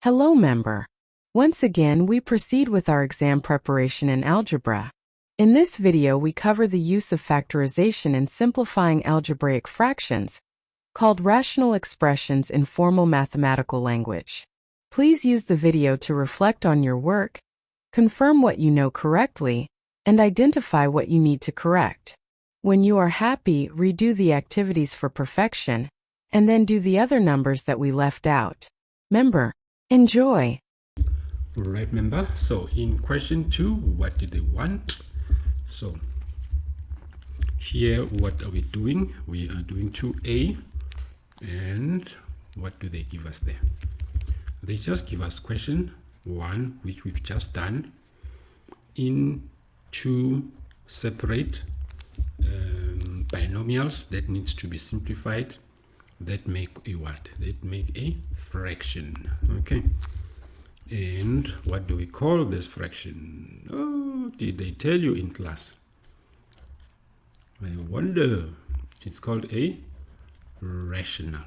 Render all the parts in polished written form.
Hello, member. Once again, we proceed with our exam preparation in algebra. In this video, we cover the use of factorization in simplifying algebraic fractions, called rational expressions in formal mathematical language. Please use the video to reflect on your work, confirm what you know correctly, and identify what you need to correct. When you are happy, redo the activities for perfection, and then do the other numbers that we left out. Member, enjoy. Right, member. So in question 2, what did they want? So here, what are we doing? We are doing 2a, and what do they give us there? They just give us question 1, which we've just done, in two separate binomials that needs to be simplified, that make a what? That make a fraction. Okay. And what do we call this fraction? Oh, did they tell you in class? I wonder. It's called a rational.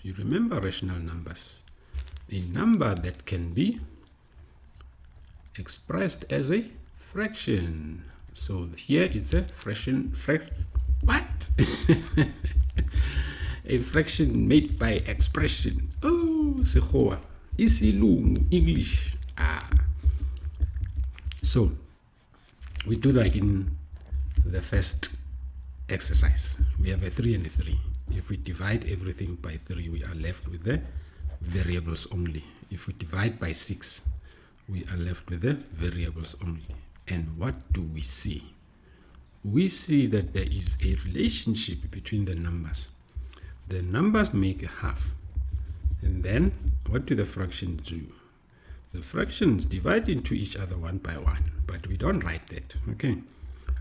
You remember rational numbers? A number that can be expressed as a fraction. So here it's a fraction. What? A fraction made by expression. Oh, sekgowa. Isilungu, English. So we do like in the first exercise. We have a 3 and a 3. If we divide everything by 3, we are left with the variables only. If we divide by 6, we are left with the variables only. And what do we see? We see that there is a relationship between the numbers. The numbers make a half. And then, what do the fractions do? The fractions divide into each other one by one, but we don't write that, okay?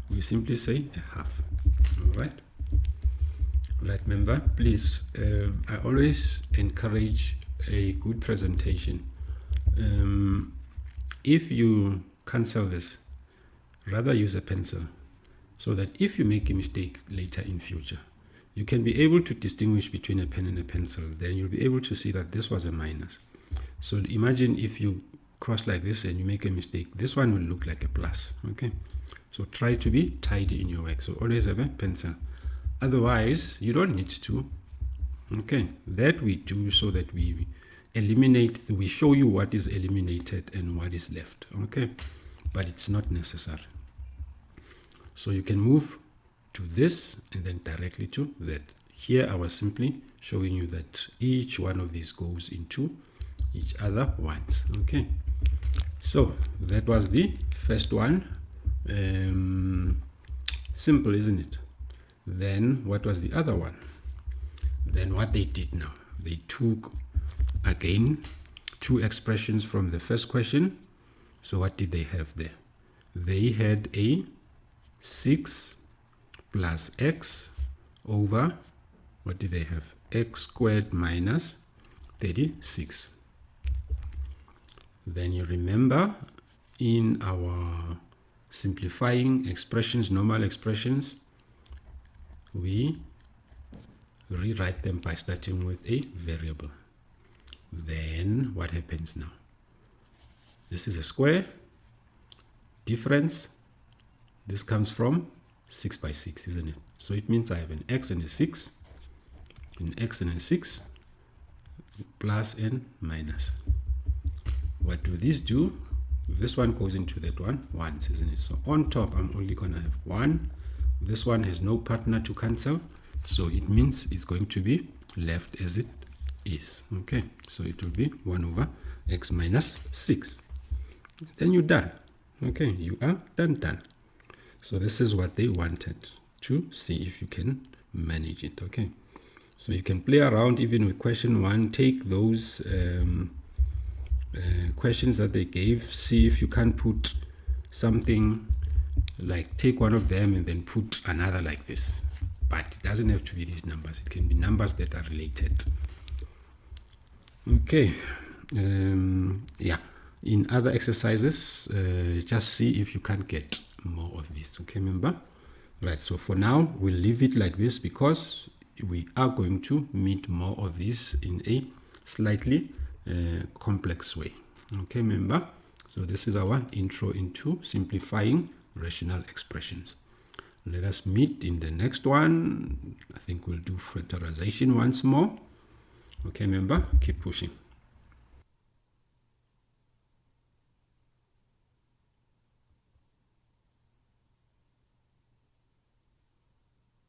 We simply say a half, all right? Right, member, please, I always encourage a good presentation. If you cancel this, rather use a pencil, so that if you make a mistake later in future, you can be able to distinguish between a pen and a pencil. Then you'll be able to see that this was a minus. So imagine if you cross like this and you make a mistake, this one will look like a plus, okay? So try to be tidy in your work. So always have a pencil. Otherwise, you don't need to, okay? That we do so that we eliminate, we show you what is eliminated and what is left, okay? But it's not necessary. So you can move to this and then directly to that. Here I was simply showing you that each one of these goes into each other once. Okay, so that was the first one. Simple, isn't it? Then what was the other one? Then what they did now, they took again two expressions from the first question. So what did they have there? They had a 6 plus x over, what did they have? X squared minus 36. Then you remember in our simplifying expressions, normal expressions, we rewrite them by starting with a variable. Then what happens now? This is a square. Difference. This comes from 6 by 6, isn't it? So it means I have an x and a 6, an x and a 6, plus and minus. What do these do? This one goes into that one once, isn't it? So on top, I'm only going to have 1. This one has no partner to cancel, so it means it's going to be left as it is. Okay, so it will be 1 over x minus 6. Then you're done. Okay, you are done. So this is what they wanted to see if you can manage it, okay? So you can play around even with question 1, take those questions that they gave, see if you can put something, like take one of them and then put another like this. But it doesn't have to be these numbers. It can be numbers that are related. Okay, yeah. In other exercises, just see if you can get more of this, okay, remember? Right, so for now we'll leave it like this because we are going to meet more of this in a slightly complex way. Okay, remember? So this is our intro into simplifying rational expressions. Let us meet in the next one. I think we'll do factorization once more. Okay, remember? Keep pushing.